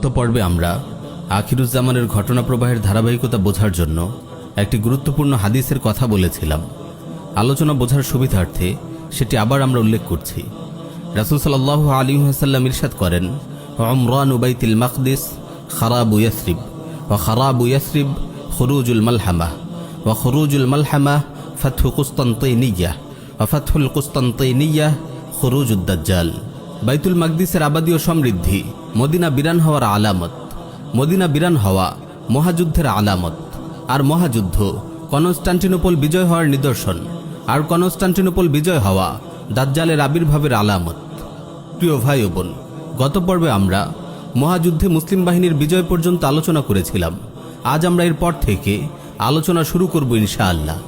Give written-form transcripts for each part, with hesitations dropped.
তো পর্বে আমরা আখিরুজ্জামানের ঘটনা প্রবাহের ধারাবাহিকতা বোঝার জন্য একটি গুরুত্বপূর্ণ হাদিসের কথা বলেছিলাম। আলোচনা বোঝার সুবিধার্থে সেটি আবার আমরা উল্লেখ করছি। রাসূল সাল্লাল্লাহু আলাইহি ওয়াসাল্লাম ইরশাদ করেন, উমরানু বাইতুল মাকদিস খারাবু ইয়াসরিব ওয়া খারাবু ইয়াসরিব খুরুজুল মালহামা ওয়া খুরুজুল মালহামা ফাতহু কুসতান্তিনিয়াহ ওয়া ফাতহুল কুসতান্তিনিয়াহ খুরুজুদ দাজ্জাল। বাইতুল মাকদিসের আবাদী ও সমৃদ্ধি মদিনা বিরান হওয়ার আলামত। মদিনা বিরান হওয়া মহাযুদ্ধের আলামত, আর মহাযুদ্ধ কনস্টান্টিনোপল বিজয় হওয়ার নিদর্শন, আর কনস্টান্টিনোপল বিজয় হওয়া দাজ্জালের আবির্ভাবের আলামত। প্রিয় ভাই ও বোন, গত পর্বে আমরা মহাযুদ্ধে মুসলিম বাহিনীর বিজয় পর্যন্ত আলোচনা করেছিলাম। আজ আমরা এরপর থেকে আলোচনা শুরু করব ইনশাআল্লাহ।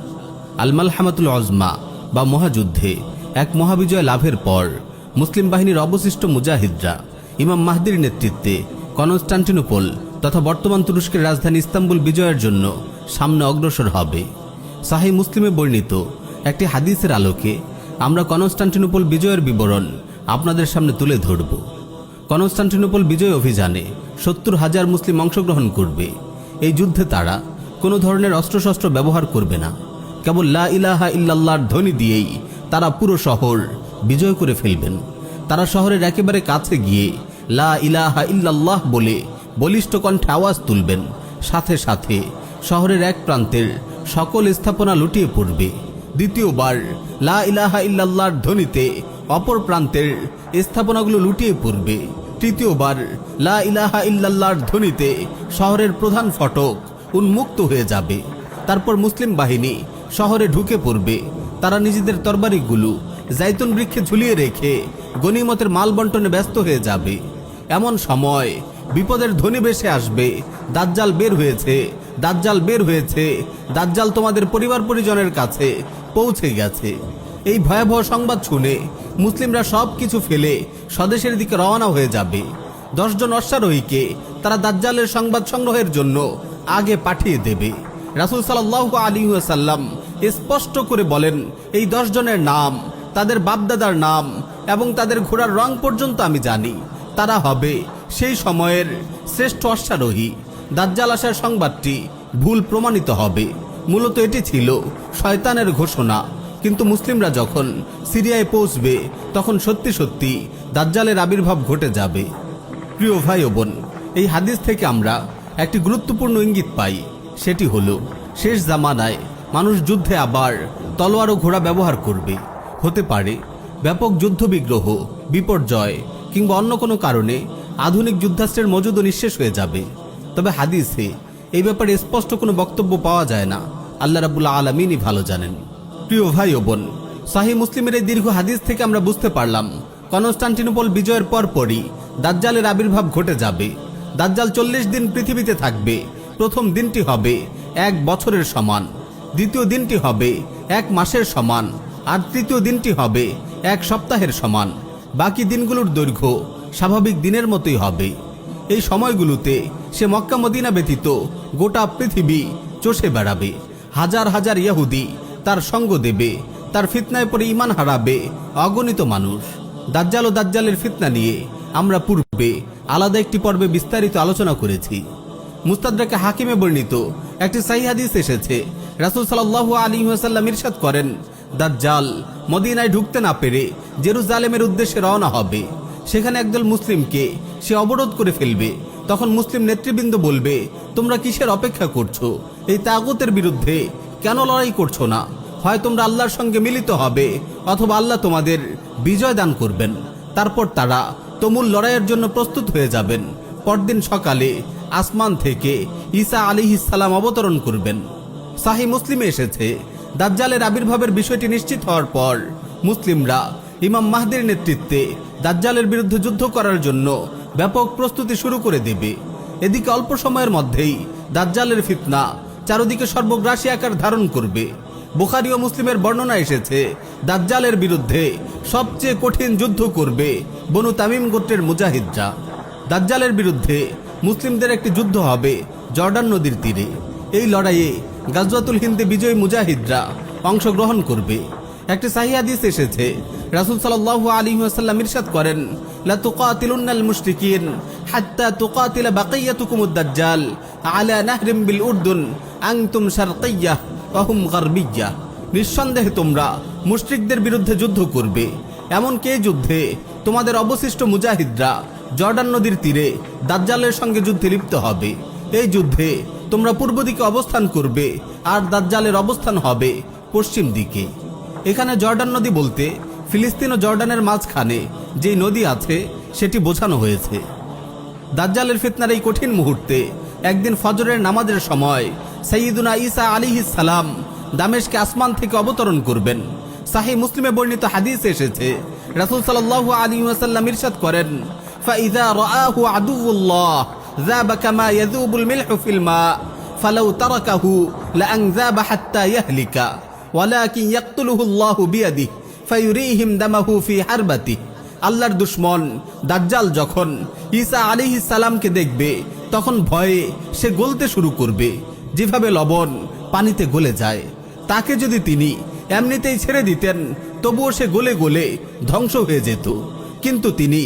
আল মালহামাতুল আজমা বা মহাযুদ্ধে এক মহাবিজয় লাভের পর মুসলিম বাহিনীর অবশিষ্ট মুজাহিদরা ইমাম মাহদির নেতৃত্বে কনস্টান্টিনোপল তথা বর্তমান তুরস্কের রাজধানী ইস্তাম্বুল বিজয়ের জন্য সামনে অগ্রসর হবে। সাহিহ মুসলিমে বর্ণিত একটি হাদিসের আলোকে আমরা কনস্টান্টিনোপল বিজয়ের বিবরণ আপনাদের সামনে তুলে ধরব। কনস্টান্টিনোপল বিজয় অভিযানে ৭০,০০০ মুসলিম অংশগ্রহণ করবে। এই যুদ্ধে তারা কোনো ধরনের অস্ত্রশস্ত্র ব্যবহার করবে না। কেবল লা ইলাহা ইল্লাল্লাহর ধ্বনি দিয়েই তারা পুরো শহর বিজয় করে ফেলবেন। তারা শহরের একেবারে কাছে গিয়ে লা ইলাহা ইল্লাল্লাহ বলে বলিষ্ঠ কণ্ঠে আওয়াজ তুলবেন। সাথে সাথে শহরের এক প্রান্তের সকল স্থাপনা লুটিয়ে পড়বে। দ্বিতীয়বার লা ইলাহা ইল্লাল্লাহর ধ্বনিতে অপর প্রান্তের স্থাপনাগুলো লুটিয়ে পড়বে। তৃতীয়বার লা ইলাহা ইল্লাল্লাহর ধ্বনিতে শহরের প্রধান ফটক উন্মুক্ত হয়ে যাবে। তারপর মুসলিম বাহিনী শহরে ঢুকে পড়বে। তারা নিজেদের তরবারিগুলো জাইতুন বৃক্ষে ঝুলিয়ে রেখে গনিমতের মাল বন্টনে ব্যস্ত হয়ে যাবে। এমন সময় বিপদের ধ্বনি ভেসে আসবে, দাজ্জাল বের হয়েছে, দাজ্জাল বের হয়েছে, দাজ্জাল তোমাদের পরিবার পরিজনের কাছে পৌঁছে গেছে। এই ভয়াবহ সংবাদ শুনে মুসলিমরা সব কিছু ফেলে স্বদেশের দিকে রওনা হয়ে যাবে। 10 জন অশ্বারোহীকে তারা দাজ্জালের সংবাদ সংগ্রহের জন্য আগে পাঠিয়ে দেবে। রাসূল সাল্লাল্লাহু আলাইহি ওয়াসাল্লাম স্পষ্ট করে বলেন, এই 10 জনের নাম, তাদের বাপদাদার নাম এবং তাদের ঘোড়ার রং পর্যন্ত আমি জানি। তারা হবে সেই সময়ের শ্রেষ্ঠ অশ্বারোহী। দাজ্জাল আসার সংবাদটি ভুল প্রমাণিত হবে। মূলত এটি ছিল শয়তানের ঘোষণা। কিন্তু মুসলিমরা যখন সিরিয়ায় পৌঁছবে তখন সত্যি সত্যি দাজ্জালের আবির্ভাব ঘটে যাবে। প্রিয় ভাই ও বোন, এই হাদিস থেকে আমরা একটি গুরুত্বপূর্ণ ইঙ্গিত পাই। সেটি হলো শেষ জামানায় মানুষ যুদ্ধে আবার তলোয়ার ও ঘোড়া ব্যবহার করবে। হতে পারে ব্যাপক যুদ্ধ বিগ্রহ, বিপর্যয় কিংবা অন্য কোনো কারণে আধুনিক যুদ্ধাস্ত্রের মজুদও নিঃশেষ হয়ে যাবে। তবে হাদিসে এই ব্যাপারে স্পষ্ট কোনো বক্তব্য পাওয়া যায় না। আল্লাহ রাব্বুল আলামিনই ভালো জানেন। প্রিয় ভাই ও বোন, সাহিহ মুসলিমের এই দীর্ঘ হাদিস থেকে আমরা বুঝতে পারলাম কনস্টান্টিনোপল বিজয়ের পরপরই দাজ্জালের আবির্ভাব ঘটে যাবে। দাজ্জাল 40 দিন পৃথিবীতে থাকবে। প্রথম দিনটি হবে 1 বছরের সমান, দ্বিতীয় দিনটি হবে 1 মাসের সমান, আর তৃতীয় দিনটি হবে 1 সপ্তাহের সমান। বাকি দিনগুলোর দৈর্ঘ্য স্বাভাবিক দিনের মতোই হবে। এই সময়গুলোতে সে মক্কা মদিনা ব্যতীত গোটা পৃথিবী চষে বেড়াবে। হাজার হাজার ইহুদি তার সঙ্গ দেবে। তার ফিতনায় পড়ে ঈমান হারাবে অগণিত মানুষ। দাজ্জাল ও দাজ্জালের ফিতনা নিয়ে আমরা পূর্বে আলাদা একটি পর্বে বিস্তারিত আলোচনা করেছি। মুস্তাদরাকে হাকিমে বর্ণিত একটি সহিহ হাদিস এসেছে। রাসূল সাল্লাল্লাহু আলাইহি ওয়াসাল্লাম ইরশাদ করেন, দাজ্জাল মদিনায় ঢুকতে না পেরে জেরুজালেমের উদ্দেশ্যে রওনা হবে। সেখানে একদল মুসলিমকে সে অবরোধ করে ফেলবে। তখন মুসলিম নেতৃবৃন্দ বলবে, তোমরা কিসের অপেক্ষা করছো? এই তাগুতের বিরুদ্ধে কেন লড়াই করছো না? হয় তোমরা আল্লাহর সঙ্গে মিলিত হবে অথবা আল্লাহ তোমাদের বিজয় দান করবেন। তারপর তারা তুমুল লড়াইয়ের জন্য প্রস্তুত হয়ে যাবেন। পরদিন সকালে আসমান থেকে ঈসা আলাইহিস সালাম অবতরণ করবেন। সাহিহ মুসলিমে এসেছে, দাজ্জালের আবির্ভাবের বিষয়টি নিশ্চিত হওয়ার পর মুসলিমরা ইমাম মাহদির নেতৃত্বে দাজ্জালের বিরুদ্ধে যুদ্ধ করার জন্য ব্যাপক প্রস্তুতি শুরু করে দেবে। এদিকে অল্প সময়ের মধ্যেই দাজ্জালের ফিতনা চারদিকে সর্বগ্রাসী আকার ধারণ করবে। বুখারী ও মুসলিমের বর্ণনা এসেছে, দাজ্জালের বিরুদ্ধে সবচেয়ে কঠিন যুদ্ধ করবে বনু তামিম গোত্রের মুজাহিদরা। দাজ্জালের বিরুদ্ধে মুসলিমদের একটি যুদ্ধ হবে জর্ডান নদীর তীরে। এই লড়াইয়ে গাজওয়াতুল হিন্দে বিজয়ী মুজাহিদরা অংশগ্রহণ করবে। একটি সহিহ হাদিস এসেছে, রাসূল সাল্লাল্লাহু আলাইহি ওয়াসাল্লাম ইরশাদ করেন, লা তুকাতিলুন্নাল মুশরিকিন হাত্তা তুকাতিলা বাকিয়াতুকুমুদ দাজ্জাল আলা নাহরিম বিল উর্দুন আনতুম শারকিয়্যাহ ওয়া হুম গারবিয়্যাহ। নিঃসন্দেহে তোমরা মুশরিকদের বিরুদ্ধে যুদ্ধ করবে, এমনকি এই যুদ্ধে তোমাদের অবশিষ্ট মুজাহিদরা জর্ডান নদীর তীরে দাজ্জালের সঙ্গে যুদ্ধে লিপ্ত হবে। এই যুদ্ধে তোমরা পূর্ব দিকে অবস্থান করবে আর দাজ্জালের অবস্থান হবে পশ্চিম দিকে। এখানে জর্ডান নদী বলতে ফিলিস্তিন ও জর্ডানের মাঝখানে যে নদী আছে সেটি বোঝানো হয়েছে। দাজ্জালের ফিতনার এই কঠিন মুহূর্তে একদিন ফজরের নামাজের সময় সাইয়্যিদুনা ঈসা আলাইহিস সালাম দামেশকে আসমান থেকে অবতরণ করবেন। সহিহ মুসলিমে বর্ণিত হাদিসে এসেছে, রাসূল সাল্লাল্লাহু আলাইহি ওয়াসাল্লাম ইরশাদ করেন, ফাইযা রাআহু আদুউল্লাহ যাবা কামা ইয়াযুবুল মিলহু ফিল মা ফালাউ তারাকাহু লাআনযাবা হাত্তা ইয়াহলিকা ওয়ালাকিন ইয়াকতুলুহু আল্লাহু বিয়াদিহি ফায়ুরিহিম দামাহু ফি হারবাতিহি। আল্লাহর দুশমন দাজ্জাল যখন ঈসা আলাইহিস সালামকে দেখবে তখন ভয়ে সে গলতে শুরু করবে, যেভাবে লবণ পানিতে গলে যায়। তাকে যদি তিনি এমনিতেই ছেড়ে দিতেন তবুও সে গলে গলে ধ্বংস হয়ে যেত, কিন্তু তিনি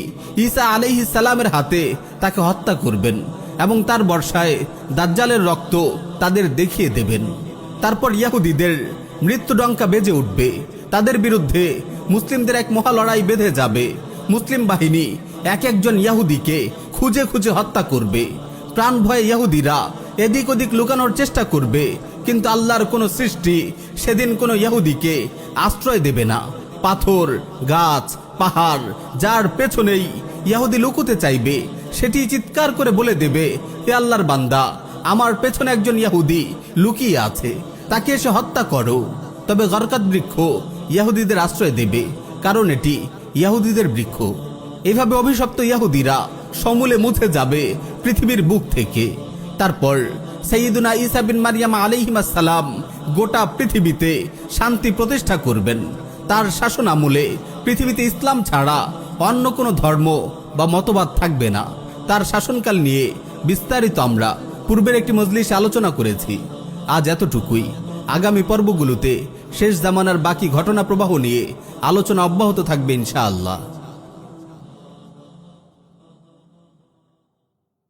ঈসা আলাইহিস সালামের হাতে তাকে হত্যা করবেন এবং তার বর্ষায় দাজ্জালের রক্ত তাদের দেখিয়ে দেবেন। তারপর ইহুদিদের মৃত্যুডঙ্কা বেজে উঠবে, তাদের বিরুদ্ধে মুসলিমদের এক মহা লড়াই বেঁধে যাবে। মুসলিম বাহিনী এক একজন ইহুদিকে খুঁজে খুঁজে হত্যা করবে। প্রাণ ভয়ে ইহুদিরা এদিক ওদিক লুকানোর চেষ্টা করবে, কিন্তু আল্লাহর কোনো সৃষ্টি সেদিন কোনো ইহুদিকে আশ্রয় দেবে না। পাথর, গাছ, পাহাড় যার পেছনেই ইহুদি লুকুতে চাইবে সেটি চিৎকার করে বলে দেবে, হে আল্লাহর বান্দা, আমার পেছনে একজন ইহুদি লুকিয়ে আছে, তাকে এসে হত্যা করো। তবে গরকাত বৃক্ষ ইহুদিদের আশ্রয় দেবে, কারণ এটি ইহুদিদের বৃক্ষ। এভাবে অভিশপ্ত ইহুদিরা সমূলে মুছে যাবে পৃথিবীর বুক থেকে। তারপর সাইয়্যিদুনা ঈসা বিন মারইয়াম আলাইহিস সালাম গোটা পৃথিবীতে শান্তি প্রতিষ্ঠা করবেন। তার শাসন আমলে পৃথিবীতে ইসলাম ছাড়া অন্য কোনো ধর্ম বা মতবাদ থাকবে না। তার শাসনকাল নিয়ে বিস্তারিত আমরা পূর্বের একটি মজলিসে আলোচনা করেছি। আজ এতটুকুই। আগামী পর্বগুলোতে শেষ জামানার বাকি ঘটনা প্রবাহ নিয়ে আলোচনা অব্যাহত থাকবে ইনশাআল্লাহ।